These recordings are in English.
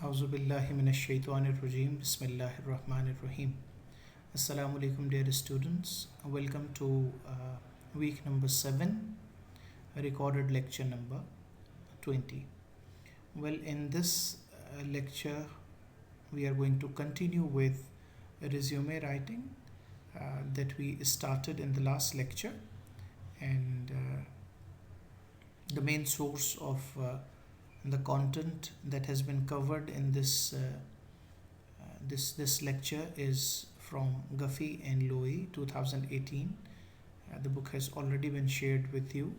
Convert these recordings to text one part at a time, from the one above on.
Auzu billahi minash shaitanir rajim. Bismillahir rahmanir rahim. Assalamu alaikum, dear students. Welcome to week number 7, recorded lecture number 20. Well, in this lecture, we are going to continue with resume writing that we started in the last lecture, and the main source of the content that has been covered in this lecture is from Guffey and Lowy 2018. The book has already been shared with you,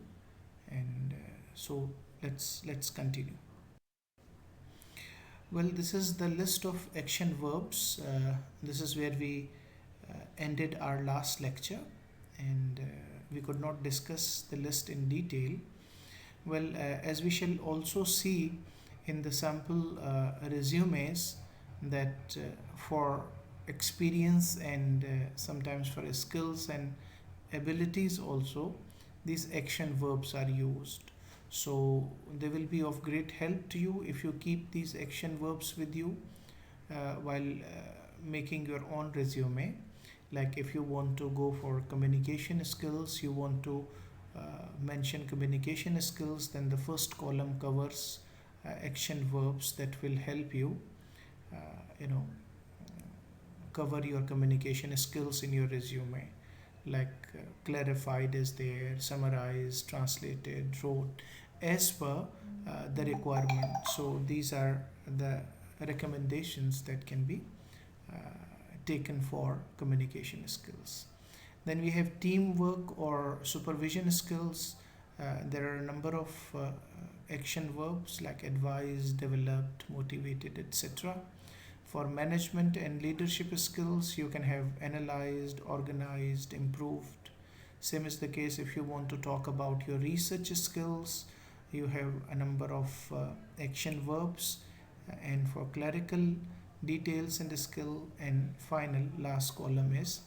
and so let's continue. Well, this is the list of action verbs. This is where we ended our last lecture, and we could not discuss the list in detail. Well, as we shall also see in the sample resumes, that for experience and sometimes for skills and abilities also, these action verbs are used. So they will be of great help to you if you keep these action verbs with you while making your own resume. Like if you want to go for communication skills, you want to mention communication skills, then the first column covers action verbs that will help you cover your communication skills in your resume, like clarified is there, summarized, translated, wrote as per the requirement. So these are the recommendations that can be taken for communication skills. Then we have teamwork or supervision skills. There are a number of action verbs like advised, developed, motivated, etc. For management and leadership skills, you can have analyzed, organized, improved. Same is the case if you want to talk about your research skills. You have a number of action verbs, and for clerical details and skill, and final last column is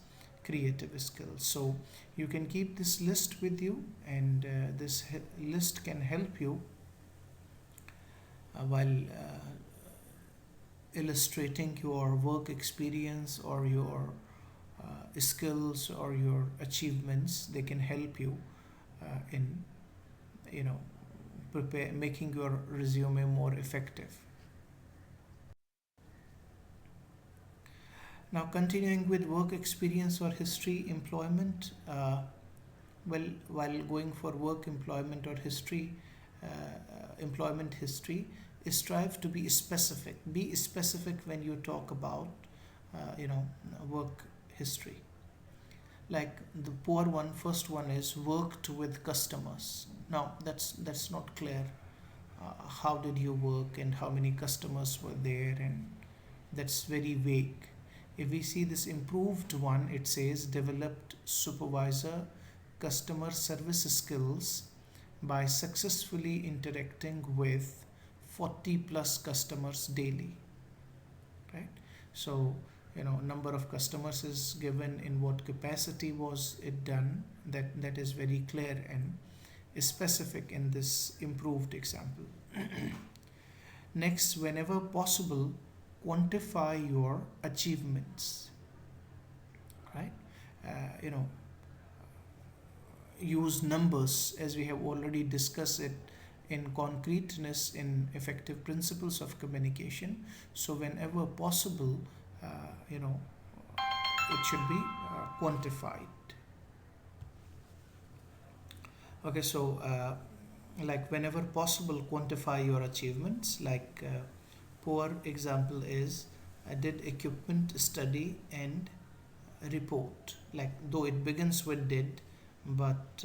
creative skills. So you can keep this list with you, and this list can help you while illustrating your work experience or your skills or your achievements. They can help you in prepare making your resume more effective. Now, continuing with work experience or history, employment. While going for work, employment, or history, employment history, strive to be specific. Be specific when you talk about, work history. Like the poor one, first one is worked with customers. Now, that's not clear. How did you work and how many customers were there, and that's very vague. If we see this improved one, it says developed supervisor customer service skills by successfully interacting with 40 plus customers daily. Right? So, number of customers is given, in what capacity was it done. That is very clear and specific in this improved example. Next, whenever possible, quantify your achievements. Right? Use numbers, as we have already discussed it in concreteness in effective principles of communication. So whenever possible, it should be quantified. Okay, so like whenever possible, quantify your achievements. Like poor example is did equipment study and report. Like though it begins with did, but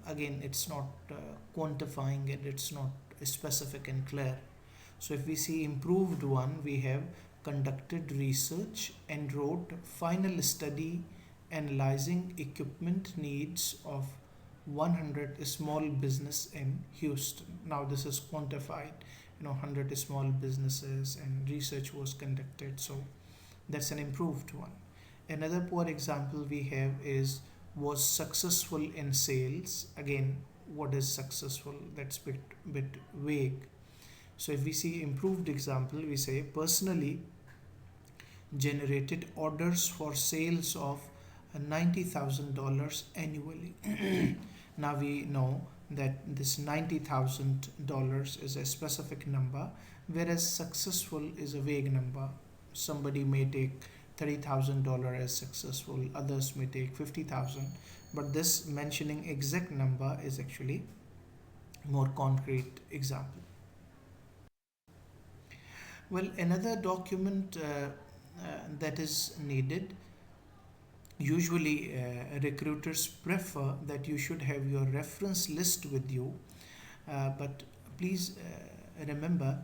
again it's not quantifying it, it's not specific and clear. So if we see improved one, we have conducted research and wrote final study analyzing equipment needs of 100 small business in Houston. Now this is quantified, 100 small businesses, and research was conducted. So that's an improved one. Another poor example we have is was successful in sales. Again, what is successful? That's bit vague. So if we see improved example, we say personally generated orders for sales of $90,000 annually. Now we know that this $90,000 is a specific number, whereas successful is a vague number. Somebody may take $30,000 as successful, others may take 50,000, but this mentioning exact number is actually more concrete example. Well, another document that is needed. Usually, recruiters prefer that you should have your reference list with you, but please remember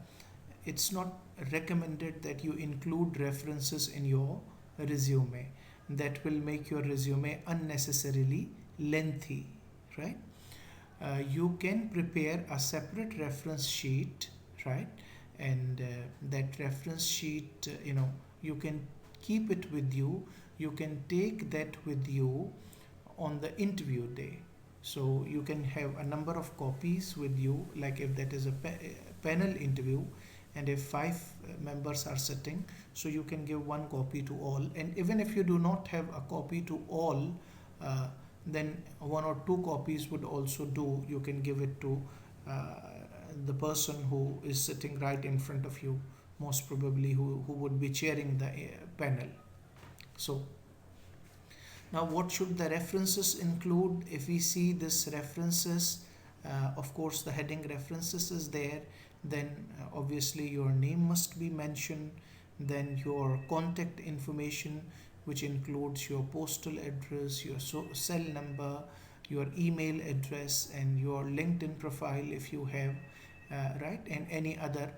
it's not recommended that you include references in your resume. That will make your resume unnecessarily lengthy, right? You can prepare a separate reference sheet, right? And that reference sheet, you can keep it with you. You can take that with you on the interview day. So you can have a number of copies with you, like if that is a panel interview, and if five members are sitting, so you can give one copy to all. And even if you do not have a copy to all, uh, then one or two copies would also do. You can give it to uh, the person who is sitting right in front of you, most probably who would be chairing the panel. So now what should the references include? If we see this references, of course the heading references is there, then obviously your name must be mentioned, then your contact information, which includes your postal address, your cell number, your email address, and your LinkedIn profile if you have, right, and any other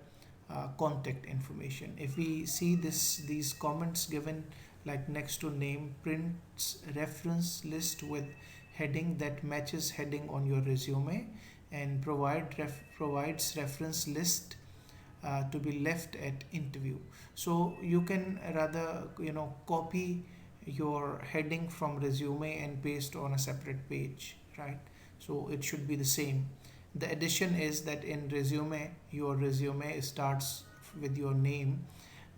contact information. If we see these comments given, like next to name, prints reference list with heading that matches heading on your resume, and provides reference list to be left at interview. So you can rather copy your heading from resume and paste on a separate page, right? So it should be the same. The addition is that in resume, your resume starts with your name,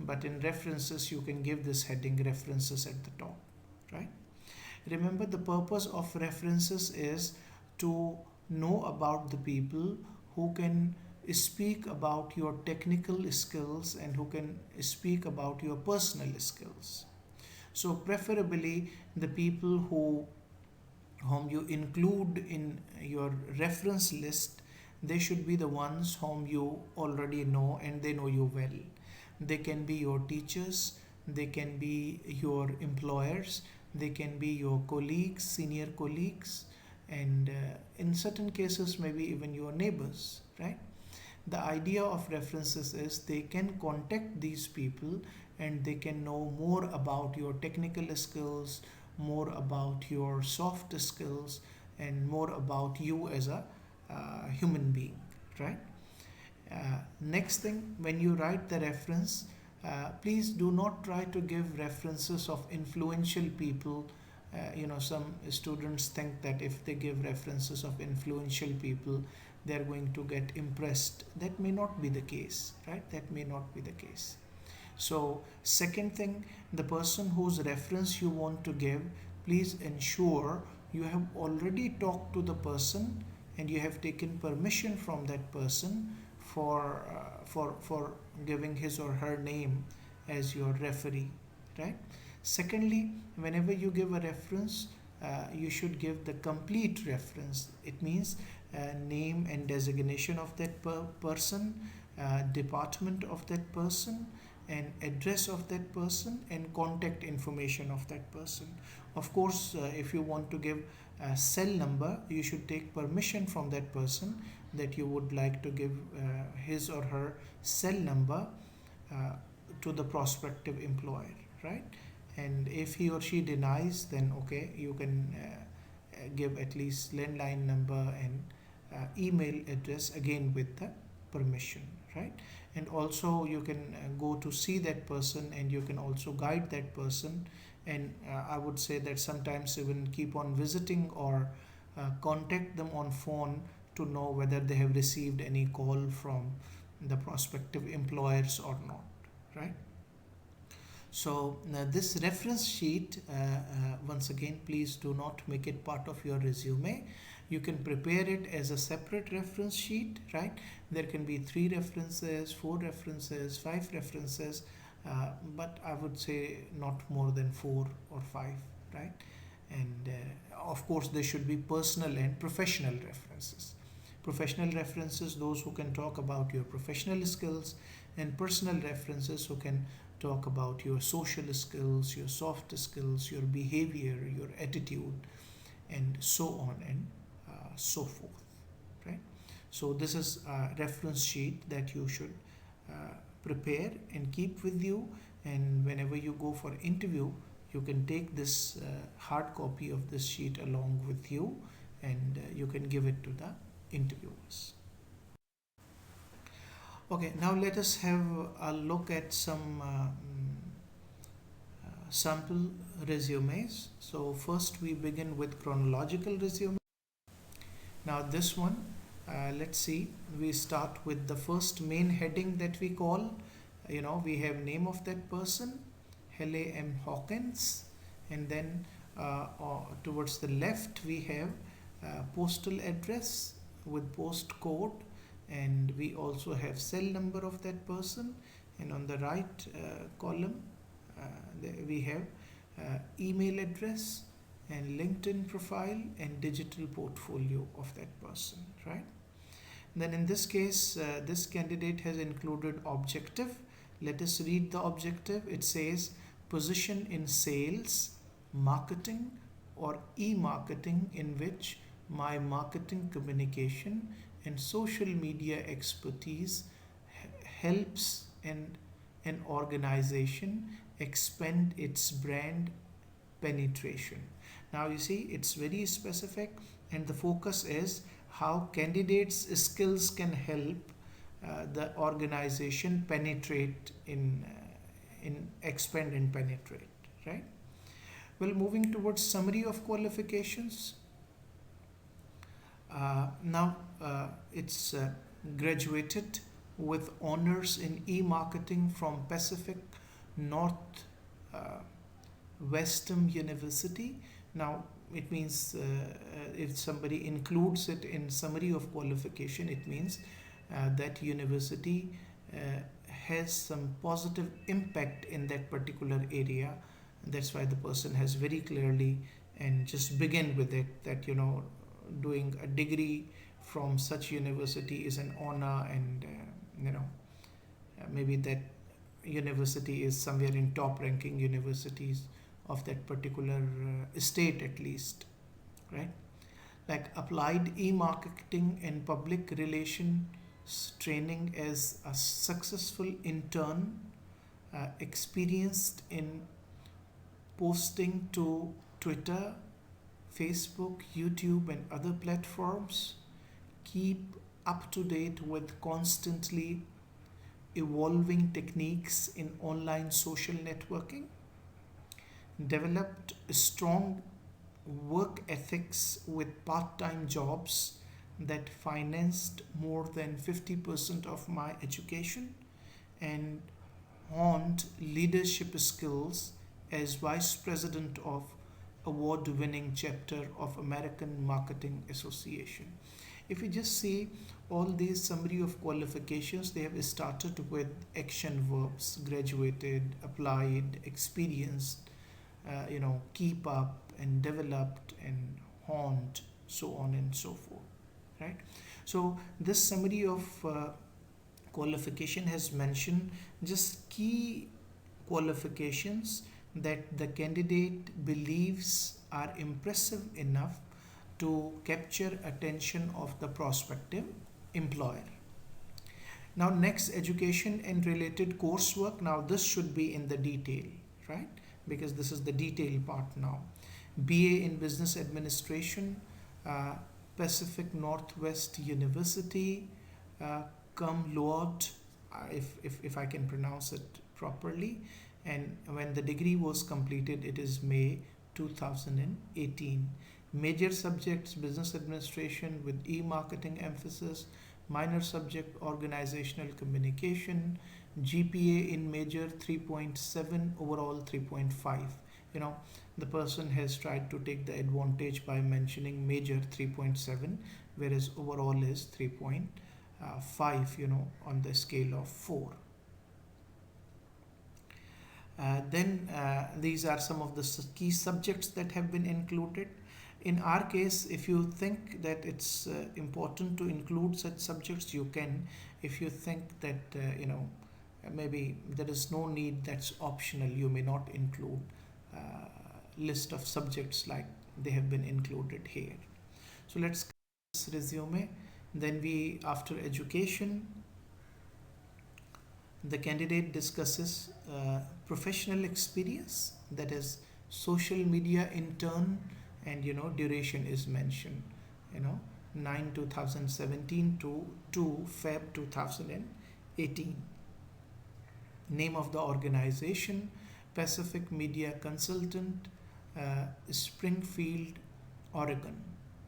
but in references you can give this heading references at the top, right? Remember, the purpose of references is to know about the people who can speak about your technical skills and who can speak about your personal skills. So preferably the people whom you include in your reference list, they should be the ones whom you already know and they know you well. They can be your teachers, they can be your employers, they can be your colleagues, senior colleagues, and in certain cases maybe even your neighbors, right? The idea of references is they can contact these people and they can know more about your technical skills, more about your soft skills, and more about you as a human being, right? Next thing, when you write the reference, please do not try to give references of influential people. Some students think that if they give references of influential people, they are going to get impressed. That may not be the case, right? That may not be the case. So, second thing, the person whose reference you want to give, please ensure you have already talked to the person and you have taken permission from that person for giving his or her name as your referee, right? Secondly, whenever you give a reference, you should give the complete reference. It means name and designation of that person, department of that person, and address of that person, and contact information of that person. Of course, if you want to give a cell number, you should take permission from that person that you would like to give his or her cell number uh, to the prospective employer, right? And if he or she denies, then okay, you can give at least landline number and email address again with the permission, right? And also you can go to see that person and you can also guide that person. And I would say that sometimes even keep on visiting or contact them on phone to know whether they have received any call from the prospective employers or not, right? So this reference sheet, once again, please do not make it part of your resume. You can prepare it as a separate reference sheet, right? There can be 3 references, 4 references, 5 references, but I would say not more than 4 or 5, right? And of course, there should be personal and professional references. Professional references, those who can talk about your professional skills, and personal references who can talk about your social skills, your soft skills, your behavior, your attitude, and so on and so forth, right? So this is a reference sheet that you should prepare and keep with you, and whenever you go for interview, you can take this hard copy of this sheet along with you, and you can give it to the interviewers. Okay, now let us have a look at some sample resumes. So first we begin with chronological resume. Now this one, let's see, we start with the first main heading that we call, we have name of that person, Hele M. Hawkins, and then towards the left we have postal address with post code, and we also have cell number of that person, and on the right column we have email address and LinkedIn profile and digital portfolio of that person, right? Then in this case, this candidate has included objective. Let us read the objective. It says position in sales, marketing, or e-marketing in which my marketing communication and social media expertise helps an organization expand its brand penetration. Now you see, it's very specific, and the focus is how candidates' skills can help the organization penetrate in expand and penetrate, right? Well, moving towards summary of qualifications. Now it's graduated with honors in e-marketing from Pacific North Western University. Now it means if somebody includes it in summary of qualification, it means that university has some positive impact in that particular area. That's why the person has very clearly and just begin with it that doing a degree from such university is an honor, and maybe that university is somewhere in top ranking universities of that particular state at least, right? Like applied e-marketing and public relations training as a successful intern, experienced in posting to Twitter, Facebook, YouTube, and other platforms, keep up to date with constantly evolving techniques in online social networking, developed strong work ethics with part-time jobs that financed more than 50% of my education, and honed leadership skills as vice president of award-winning chapter of American Marketing Association. If you just see all these summary of qualifications, they have started with action verbs: graduated, applied, experienced, keep up, and developed, and honed, so on and so forth, right? So this summary of qualification has mentioned just key qualifications that the candidate believes are impressive enough to capture attention of the prospective employer. Now next, education and related coursework. Now this should be in the detail, right? Because this is the detail part now. BA in Business Administration, Pacific Northwest University, cum laude, if I can pronounce it properly. And when the degree was completed, it is May 2018. Major subjects: business administration with e-marketing emphasis, Minor subject organizational communication, GPA in major 3.7, overall 3.5. You know, the person has tried to take the advantage by mentioning major 3.7, whereas overall is 3.5, on the scale of 4. Then these are some of the key subjects that have been included. In our case, if you think that it's important to include such subjects, you can. If you think that maybe there is no need, that's optional, you may not include list of subjects like they have been included here. So let's this resume. Then we, after education, the candidate discusses professional experience, that is social media intern, and duration is mentioned, you know 9 2017 to 2 Feb 2018. Name of the organization, Pacific Media Consultant, Springfield, Oregon.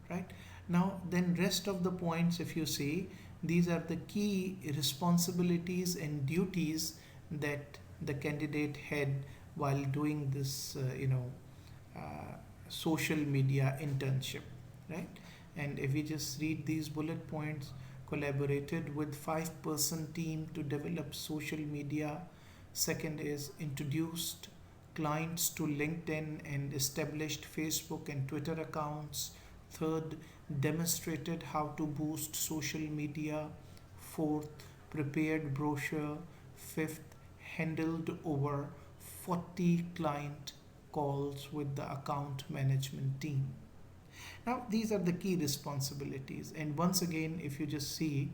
Right now, then rest of the points, if you see, these are the key responsibilities and duties that the candidate had while doing this social media internship, right? And if we just read these bullet points: collaborated with 5-person team to develop social media. Second is introduced clients to LinkedIn and established Facebook and Twitter accounts. Third, demonstrated how to boost social media. Fourth, prepared brochure. Fifth, handled over 40 client calls with the account management team. Now, these are the key responsibilities. And once again, if you just see,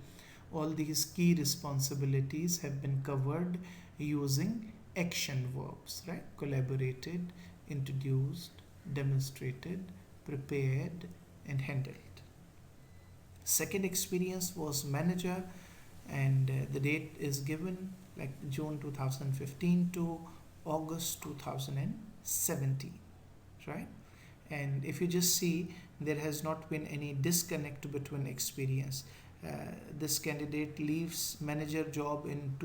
all these key responsibilities have been covered using action verbs, right? Collaborated, introduced, demonstrated, prepared, and handled. Second experience was manager, and the date is given like June 2015 to August 2017, right? And if you just see, there has not been any disconnect between experience. This candidate leaves manager job in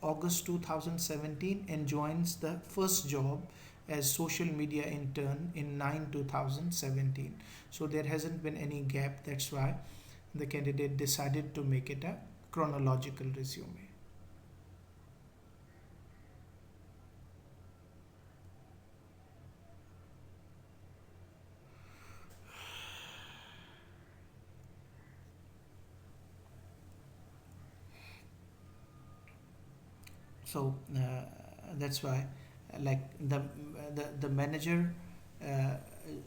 August 2017 and joins the first job as social media intern in 9 2017. So there hasn't been any gap. That's why the candidate decided to make it a chronological resume. So that's why, like the manager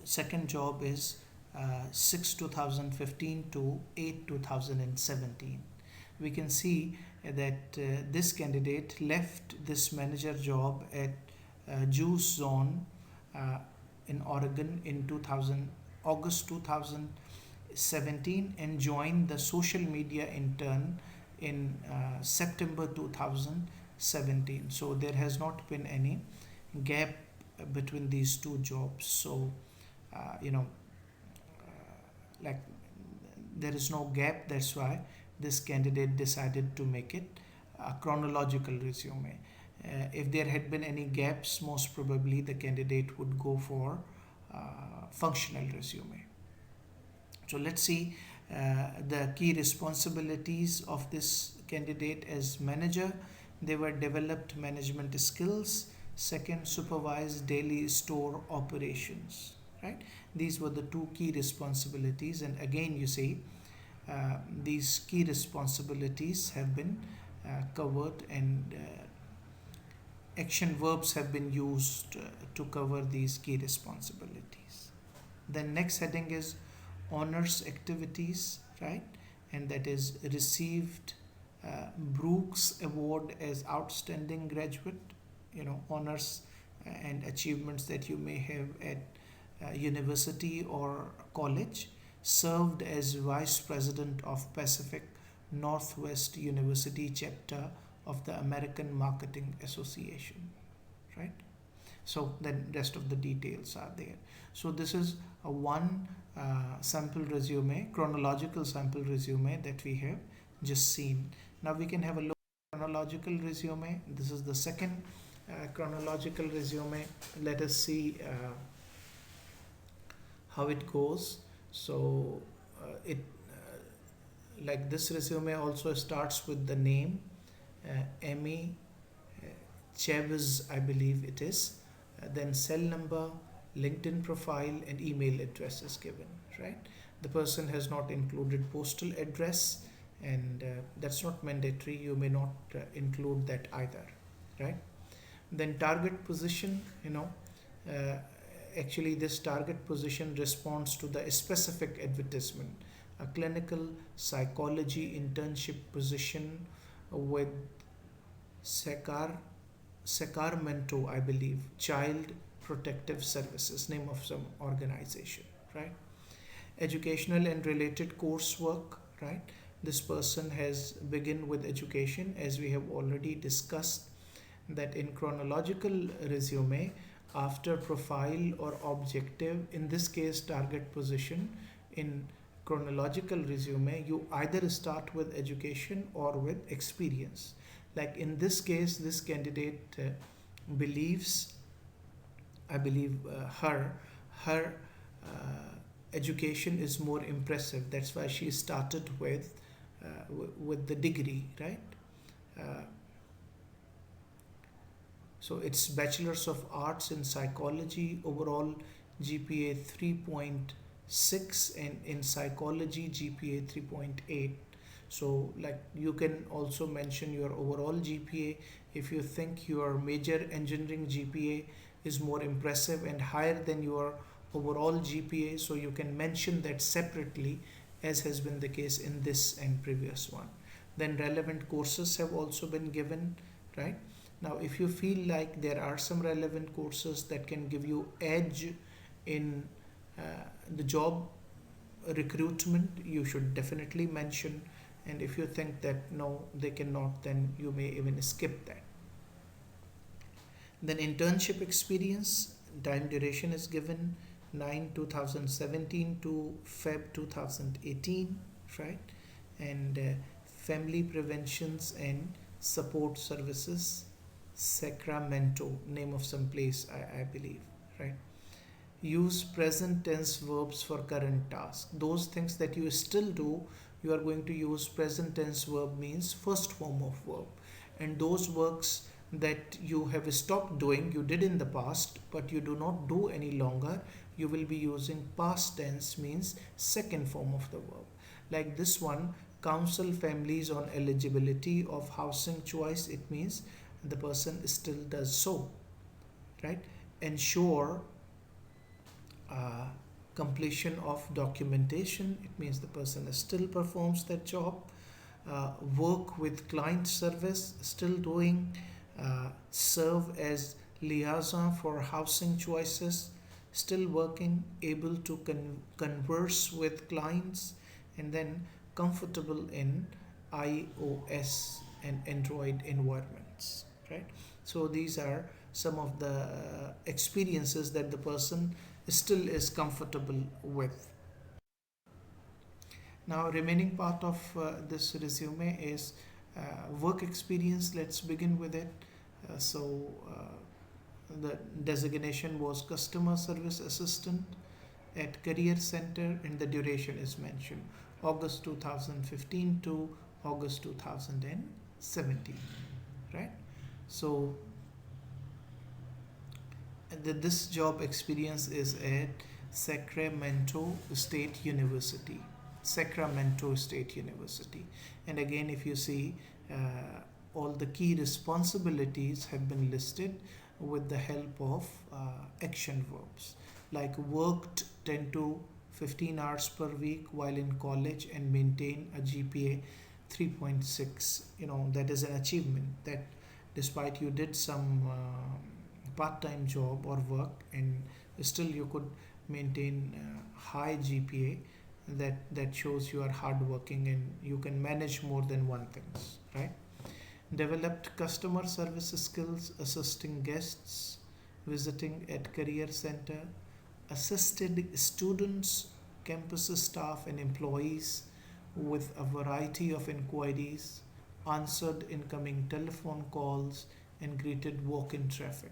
second job is 6 2015 to 8 2017. We can see that this candidate left this manager job at Juice Zone in Oregon in 2000 August 2017 and joined the social media intern in September 2017. So there has not been any gap between these two jobs. So like there is no gap. That's why this candidate decided to make it a chronological resume. If there had been any gaps, most probably the candidate would go for functional resume. So let's see the key responsibilities of this candidate as manager. They were developed management skills. Second, supervise daily store operations. Right? These were the two key responsibilities, and again you see these key responsibilities have been covered, and action verbs have been used to cover these key responsibilities. The next heading is honors activities, right? And that is received Brooks Award as outstanding graduate. Honors and achievements that you may have at university or college. Served as vice president of Pacific Northwest University chapter of the American Marketing Association, right? So then rest of the details are there. So this is one sample resume, chronological sample resume that we have just seen. Now we can have a look at chronological resume. This is the second chronological resume. Let us see how it goes. So it like this resume also starts with the name, Emmy Chavez, I believe it is. Then cell number, LinkedIn profile, and email address is given, right? The person has not included postal address, and that's not mandatory. You may not include that either, right? Then target position, uh, actually this target position responds to the specific advertisement, a clinical psychology internship position with Sacar Sacramento, I believe, Child Protective Services, name of some organization, right? Educational and related coursework, right? This person has begun with education, as we have already discussed that in chronological resume, after profile or objective, in this case target position, in chronological resume you either start with education or with experience. Like in this case, this candidate believes, I believe, her education is more impressive. That's why she started with the degree, right? Uh, so it's Bachelor's of Arts in Psychology, overall GPA 3.6, and in psychology GPA 3.8. So like you can also mention your overall GPA if you think your major engineering GPA is more impressive and higher than your overall GPA, so you can mention that separately, as has been the case in this and previous one. Then relevant courses have also been given, right? Now if you feel like there are some relevant courses that can give you edge in uh, the job recruitment, you should definitely mention, and if you think that no, they cannot, then you may even skip that. Then internship experience, time duration is given 9 2017 to Feb 2018, right? And family preventions and support services, Sacramento, name of some place, I believe, right? Use present tense verbs for current task. Those things that you still do, you are going to use present tense verb, means first form of verb. And those works that you have stopped doing, you did in the past but you do not do any longer, you will be using past tense, means second form of the verb. Like this one, counsel families on eligibility of housing choice, it means the person still does so, right? Ensure uh, completion of documentation, it means the person still performs that job. Work with client service, still doing. Serve as liaison for housing choices, still working. Able to converse with clients, and then comfortable in iOS and Android environments, right? So these are some of the experiences that the person still is comfortable with. Now remaining part of this resume is work experience. Let's begin with it. The designation was customer service assistant at career center, and the duration is mentioned August 2015 to August 2017, right? So this job experience is at Sacramento State University. Sacramento State University. And again, if you see, all the key responsibilities have been listed with the help of action verbs, like worked 10 to 15 hours per week while in college and maintain a GPA 3.6. That is an achievement, that despite you did some part-time job or work, and still you could maintain high GPA, that shows you are hardworking and you can manage more than one things, right? Developed customer service skills, assisting guests, visiting at career center, assisted students campus staff and employees with a variety of inquiries, answered incoming telephone calls, and greeted walk in traffic.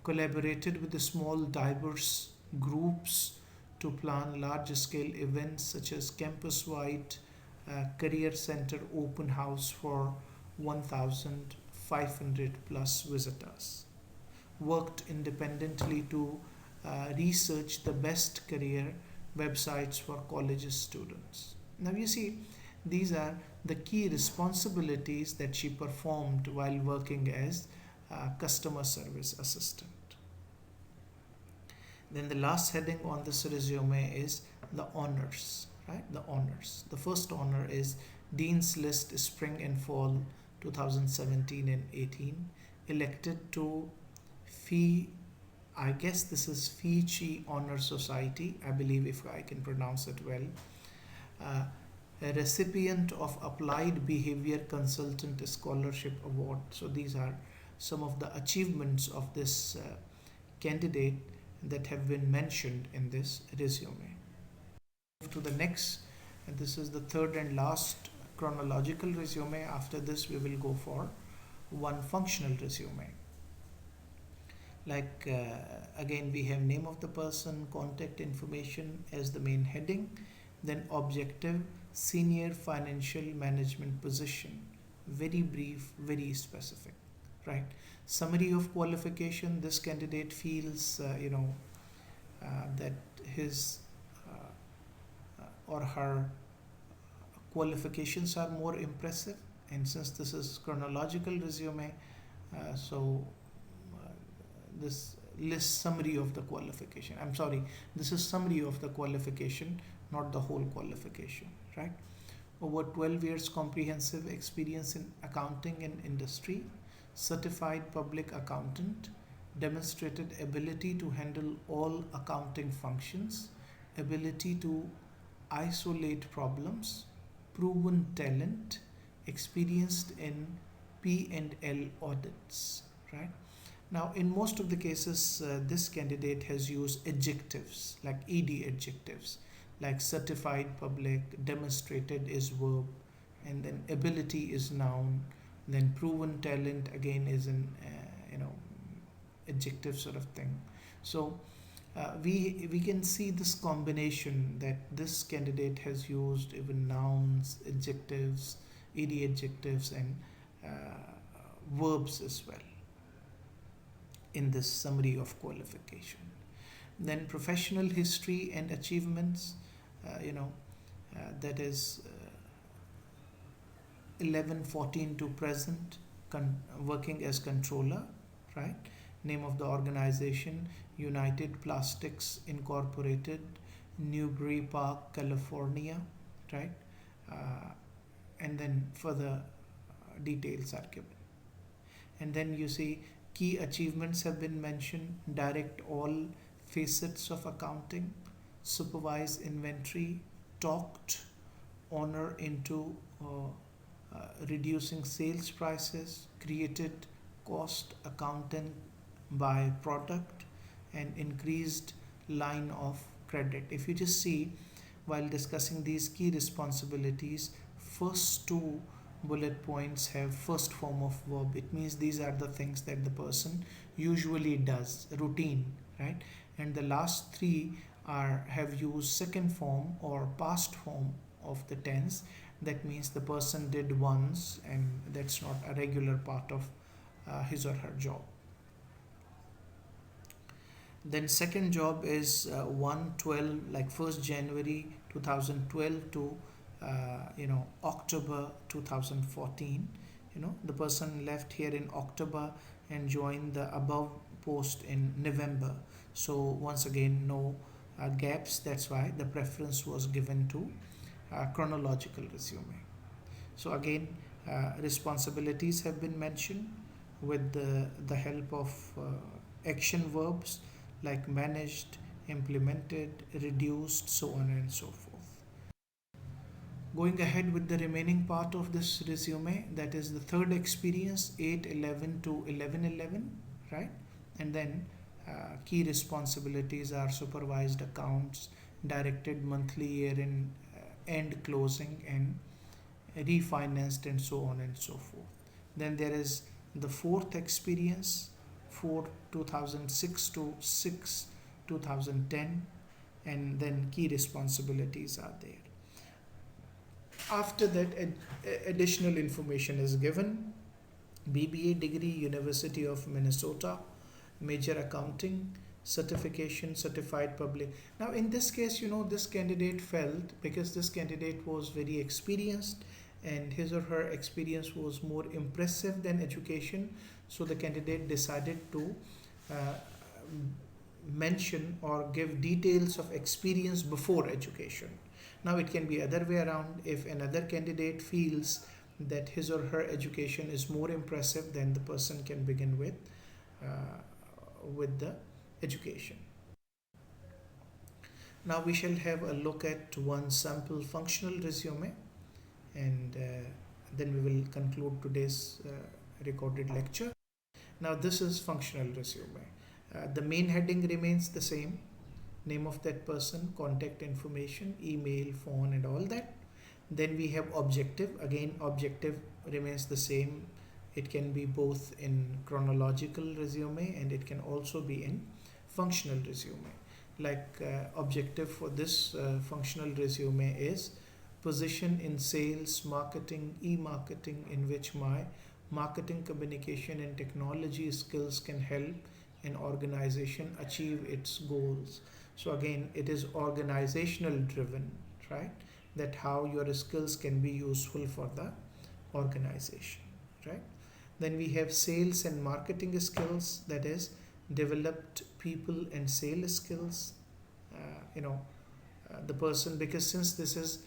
Collaborated with the small, diverse groups to plan large scale events such as campus wide career center open house for 1,500 plus visitors. Worked independently to research the best career websites for college students. Now, you see, these are the key responsibilities that she performed while working as a customer service assistant. Then the last heading on this resume is the honors, right? The honors. The first honor is Dean's List Spring and Fall 2017 and 18, elected to Phi, I guess this is Fiji Honor Society, I believe if I can pronounce it well. A recipient of Applied Behavior Consultant Scholarship Award. So these are some of the achievements of this candidate that have been mentioned in this resume. Move to the next, and this is the third and last chronological resume. After this, we will go for one functional resume. Like again, we have name of the person, contact information as the main heading, then objective, senior financial management position, very brief, very specific, right? Summary of qualification, this candidate feels that his or her qualifications are more impressive, and since this is chronological resume, so this lists summary of the qualification. I'm sorry, this is summary of the qualification, not the whole qualification, right? Over 12 years comprehensive experience in accounting and industry, certified public accountant, demonstrated ability to handle all accounting functions, ability to isolate problems, proven talent, experienced in P&L audits, right? Now, in most of the cases, this candidate has used adjectives like ed adjectives, like certified public, demonstrated is verb, and then ability is noun, then proven talent again is an adjective sort of thing. So we can see this combination that this candidate has used even nouns, adjectives, ed adjectives, and verbs as well in this summary of qualification. Then professional history and achievements, that is 11-14 to present, working as controller, right? Name of the organization, United Plastics Incorporated, Newbury Park, California, right? And then further details are given. And then you see key achievements have been mentioned: direct all facets of accounting, supervise inventory, talked honor into reducing sales prices, created cost accountant by product, and increased line of credit. If you just see, while discussing these key responsibilities, first two bullet points have first form of verb. It means these are the things that the person usually does, routine, right? And the last three have used second form or past form of the tense. That means the person did once, and that's not a regular part of his or her job. Then second job is 1/12, like 1st January 2012 to October 2014. The person left here in October and joined the above post in November. So once again, no gaps. That's why the preference was given to chronological resume. So again, responsibilities have been mentioned with the help of action verbs like managed, implemented, reduced, so on and so forth. Going ahead with the remaining part of this resume, that is the third experience, 8/11 to 11/11, right? And then Key responsibilities are supervised accounts, directed monthly year in end closing, and refinanced, and so on and so forth. Then there is the fourth experience, 4 2006 to 6 2010, and then key responsibilities are there. After that, additional information is given. BBA degree, University of Minnesota, major accounting, certification, certified public. Now in this case, this candidate felt, because this candidate was very experienced and his or her experience was more impressive than education, so the candidate decided to uh, mention or give details of experience before education. Now it can be other way around. If another candidate feels that his or her education is more impressive, then the person can begin with the education. Now we shall have a look at one sample functional resume, and then we will conclude today's recorded lecture. Now this is functional resume. The main heading remains the same: name of that person, contact information, email, phone, and all that. Then we have objective. Again, objective remains the same. It can be both in chronological resume and it can also be in functional resume. Like objective for this functional resume is position in sales, marketing, e-marketing, in which my marketing, communication, and technology skills can help an organization achieve its goals. So again, it is organizational driven, right? That how your skills can be useful for the organization, right? Then we have sales and marketing skills, that is developed people and sales skills. The person, because since this is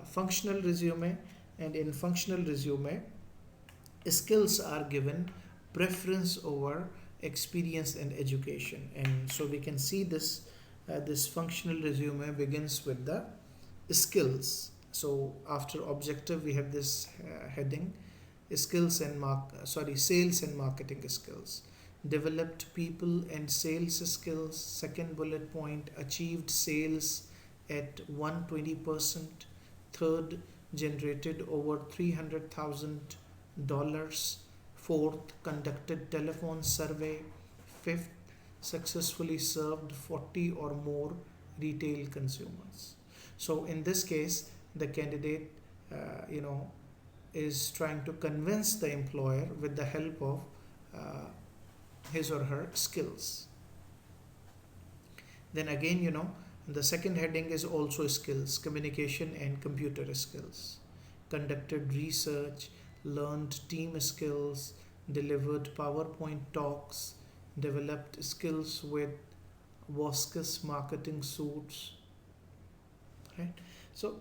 functional resume, and in functional resume skills are given preference over experience and education, and so we can see this functional resume begins with the skills. So after objective we have this heading, sales and marketing skills, developed people and sales skills. Second bullet point, achieved sales at 120%. Third, generated over $300,000. Fourth, conducted telephone survey. Fifth, successfully served 40 or more retail consumers. So in this case, the candidate is trying to convince the employer with the help of his or her skills. Then again, the second heading is also skills: communication and computer skills, conducted research, learned team skills, delivered PowerPoint talks, developed skills with Voskis marketing suits, right? So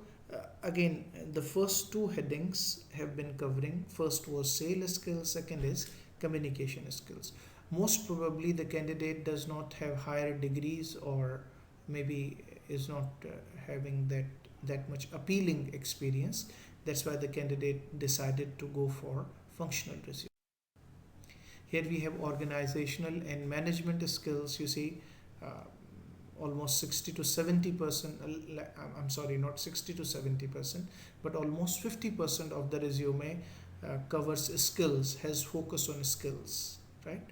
again, the first two headings have been covering. First was sales skills, second is communication skills. Most probably the candidate does not have higher degrees, or maybe is not having that much appealing experience. That's why the candidate decided to go for functional resume. Here we have organizational and management skills. You see, almost 60 to 70%, I'm sorry, not 60 to 70%, but almost 50% of the resume covers skills, has focus on skills, right?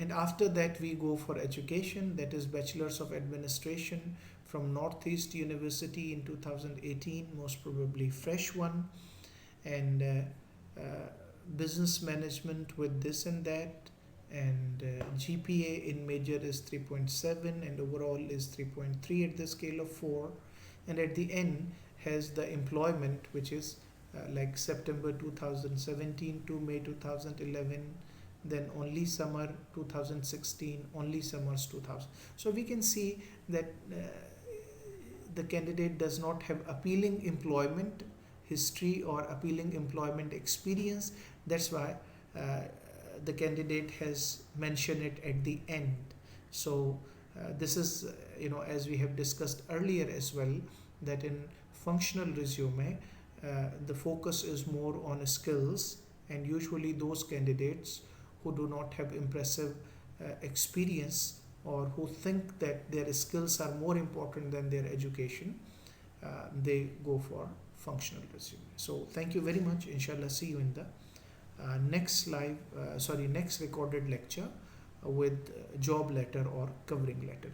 And after that we go for education, that is Bachelor's of Administration from Northeast University in 2018, most probably fresh one, and business management with this and that, and GPA in major is 3.7 and overall is 3.3 at the scale of 4, and at the end has the employment, which is like September 2017 to May 2011, then only summer 2016, only summers 2000. So we can see that the candidate does not have appealing employment history or appealing employment experience. That's why the candidate has mentioned it at the end. So this is, as we have discussed earlier as well, that in functional resume the focus is more on skills, and usually those candidates who do not have impressive experience or who think that their skills are more important than their education, they go for functional resume. So thank you very much. Inshallah, see you in the next recorded lecture with job letter or covering letter.